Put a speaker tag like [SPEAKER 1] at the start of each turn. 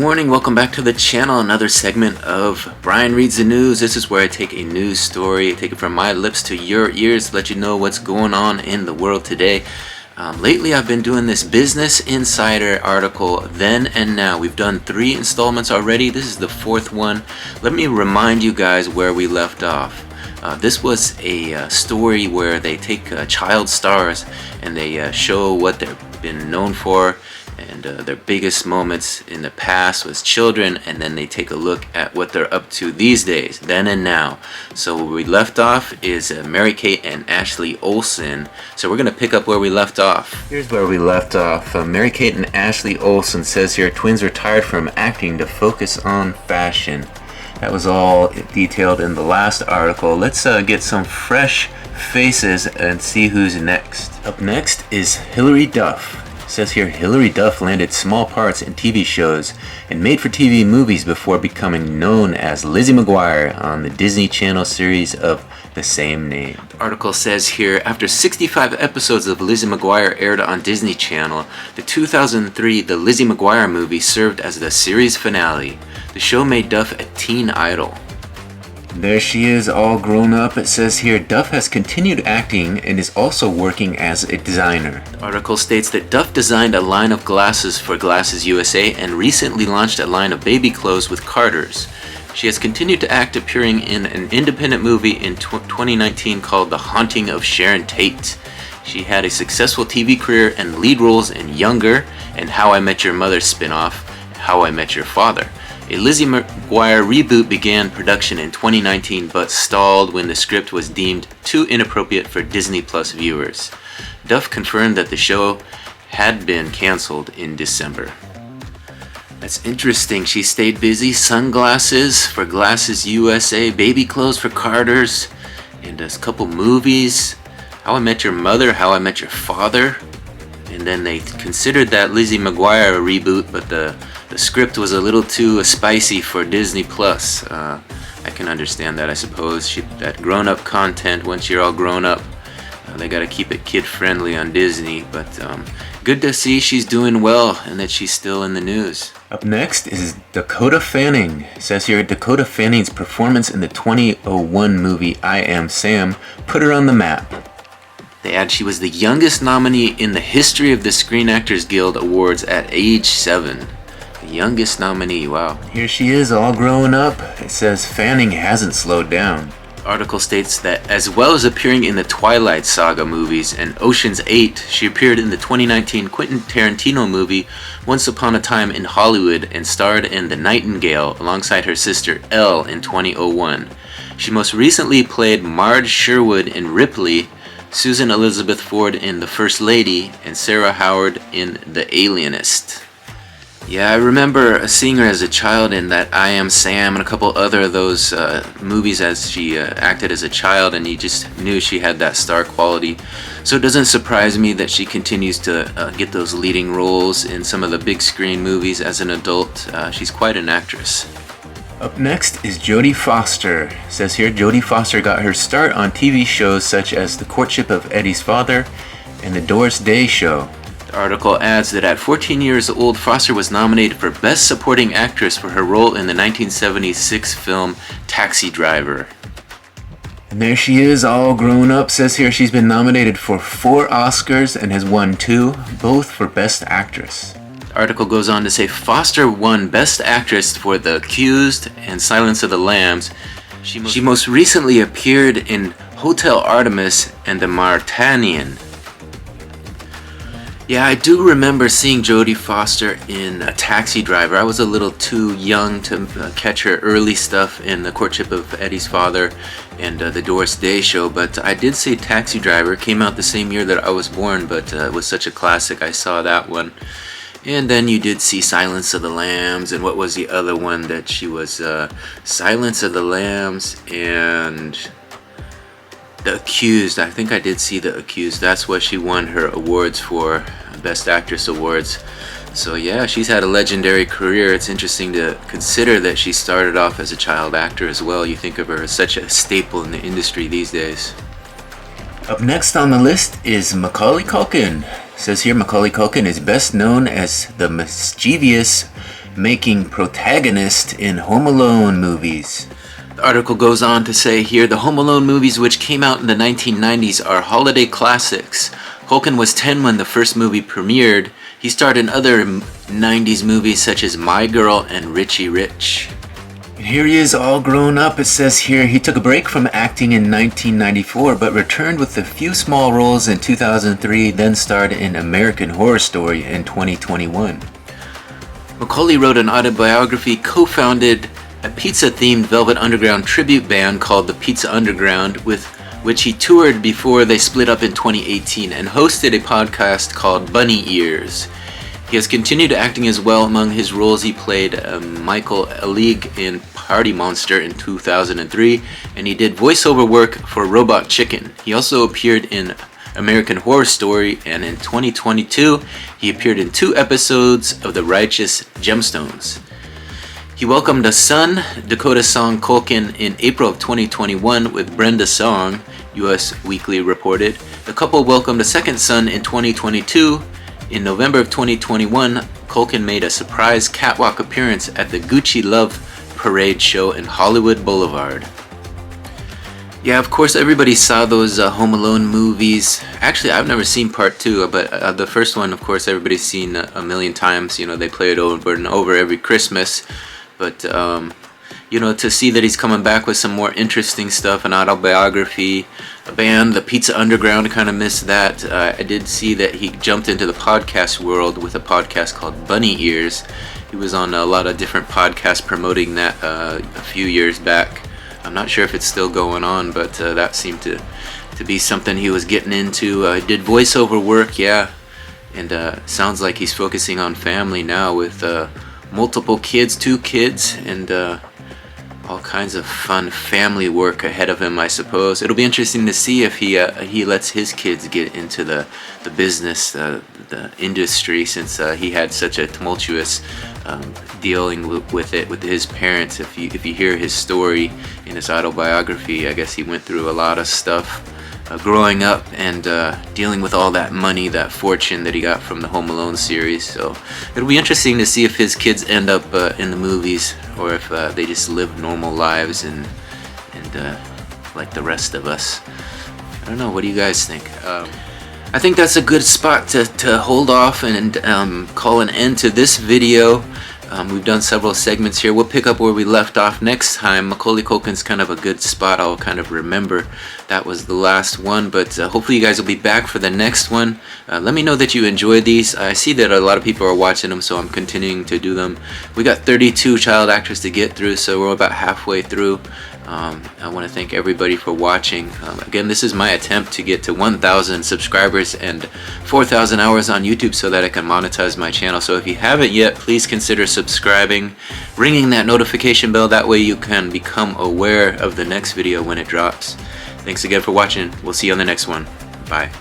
[SPEAKER 1] morning, welcome back to the channel. Another segment of Brian Reads the News. This is where I take a news story, take it from my lips to your ears, let you know what's going on in the world today. Lately I've been doing this Business Insider article, Then and Now. We've done 3 installments already. This is the 4th one. Let me remind you guys where we left off. This was a story where they take child stars and they show what they've been known for and their biggest moments in the past was children, and then they take a look at what they're up to these days, then and now. So where we left off is Mary-Kate and Ashley Olsen. So we're going to pick up where we left off. Here's where we left off. Mary-Kate and Ashley Olsen says here, twins retired from acting to focus on fashion. That was all detailed in the last article. Let's get some fresh faces and see who's next. Up next is Hillary Duff. It says here, Hillary Duff landed small parts in TV shows and made-for-TV movies before becoming known as Lizzie McGuire on the Disney Channel series of the same name. The article says here, after 65 episodes of Lizzie McGuire aired on Disney Channel, the 2003 The Lizzie McGuire movie served as the series finale. The show made Duff a teen idol. There she is, all grown up. It says here, Duff has continued acting and is also working as a designer. The article states that Duff designed a line of glasses for Glasses USA and recently launched a line of baby clothes with Carter's. She has continued to act, appearing in an independent movie in 2019 called The Haunting of Sharon Tate. She had a successful TV career and lead roles in Younger and How I Met Your Mother spin-off, How I Met Your Father. A Lizzie McGuire reboot began production in 2019 but stalled when the script was deemed too inappropriate for Disney Plus viewers. Duff confirmed that the show had been canceled in December. That's interesting. She stayed busy. Sunglasses for Glasses USA, baby clothes for Carter's, and a couple movies. How I Met Your Mother, How I Met Your Father. And then they considered that Lizzie McGuire reboot, but the script was a little too spicy for Disney Plus. I can understand that, I suppose. That grown-up content, once you're all grown up, they gotta keep it kid-friendly on Disney. But good to see she's doing well and that she's still in the news. Up next is Dakota Fanning. It says here, Dakota Fanning's performance in the 2001 movie I Am Sam put her on the map. They add she was the youngest nominee in the history of the Screen Actors Guild Awards at age 7. The youngest nominee, wow. Here she is, all grown up. It says Fanning hasn't slowed down. The article states that as well as appearing in the Twilight Saga movies and Ocean's 8, she appeared in the 2019 Quentin Tarantino movie Once Upon a Time in Hollywood and starred in The Nightingale alongside her sister Elle in 2001. She most recently played Marge Sherwood in Ripley, Susan Elizabeth Ford in The First Lady, and Sarah Howard in The Alienist. Yeah, I remember seeing her as a child in that I Am Sam and a couple other of those movies as she acted as a child, and you just knew she had that star quality. So it doesn't surprise me that she continues to get those leading roles in some of the big screen movies as an adult. She's quite an actress. Up next is Jodie Foster. It says here, Jodie Foster got her start on TV shows such as The Courtship of Eddie's Father and The Doris Day Show. The article adds that at 14 years old, Foster was nominated for Best Supporting Actress for her role in the 1976 film Taxi Driver. And there she is, all grown up. Says here she's been nominated for 4 Oscars and has won 2, both for Best Actress. The article goes on to say Foster won Best Actress for The Accused and Silence of the Lambs. She most recently appeared in Hotel Artemis and The Martanian. Yeah, I do remember seeing Jodie Foster in A Taxi Driver. I was a little too young to catch her early stuff in The Courtship of Eddie's Father and The Doris Day Show, but I did see Taxi Driver. It came out the same year that I was born, but it was such a classic. I saw that one. And then you did see Silence of the Lambs, and what was the other one that she was? Silence of the Lambs and The Accused. I think I did see The Accused. That's what she won her awards for, Best Actress awards. So yeah, she's had a legendary career. It's interesting to consider that she started off as a child actor as well. You think of her as such a staple in the industry these days. Up next on the list is Macaulay Culkin. It says here Macaulay Culkin is best known as the mischievous making protagonist in Home Alone movies. The article goes on to say here, the Home Alone movies, which came out in the 1990s, are holiday classics. Culkin was 10 when the first movie premiered. He starred in other 90s movies such as My Girl and Richie Rich. And here he is all grown up. It says here he took a break from acting in 1994 but returned with a few small roles in 2003, then starred in American Horror Story in 2021. Macaulay wrote an autobiography, co-founded a pizza-themed Velvet Underground tribute band called the Pizza Underground, with which he toured before they split up in 2018, and hosted a podcast called Bunny Ears. He has continued acting as well. Among his roles, he played Michael Elig in Party Monster in 2003, and he did voiceover work for Robot Chicken. He also appeared in American Horror Story, and in 2022, he appeared in 2 episodes of The Righteous Gemstones. He welcomed a son, Dakota Culkin, in April of 2021 with Brenda Song, US Weekly reported. The couple welcomed a second son in 2022. In November of 2021, Culkin made a surprise catwalk appearance at the Gucci Love Parade show in Hollywood Boulevard. Yeah, of course, everybody saw those Home Alone movies. Actually, I've never seen part 2, but the first one, of course, everybody's seen a million times. You know, they play it over and over every Christmas. But, you know, to see that he's coming back with some more interesting stuff, an autobiography, a band, the Pizza Underground, kind of missed that. I did see that he jumped into the podcast world with a podcast called Bunny Ears. He was on a lot of different podcasts promoting that a few years back. I'm not sure if it's still going on, but that seemed to be something he was getting into. Did voiceover work, yeah, and sounds like he's focusing on family now with multiple kids, 2 kids, and all kinds of fun family work ahead of him, I suppose. It'll be interesting to see if he lets his kids get into the business, the industry, since he had such a tumultuous dealing with it with his parents. If you hear his story in his autobiography, I guess he went through a lot of stuff growing up and dealing with all that money, that fortune that he got from the Home Alone series. So it'll be interesting to see if his kids end up in the movies, or if they just live normal lives and like the rest of us. I don't know. What do you guys think? I think that's a good spot to hold off and call an end to this video. We've done several segments here. We'll pick up where we left off next time. Macaulay Culkin's kind of a good spot. I'll kind of remember that was the last one, but hopefully you guys will be back for the next one. Let me know that you enjoyed these. I see that a lot of people are watching them, so I'm continuing to do them. We got 32 child actors to get through, so we're about halfway through. I want to thank everybody for watching. Again, this is my attempt to get to 1,000 subscribers and 4,000 hours on YouTube so that I can monetize my channel. So if you haven't yet, please consider subscribing, ringing that notification bell. That way you can become aware of the next video when it drops. Thanks again for watching. We'll see you on the next one. Bye.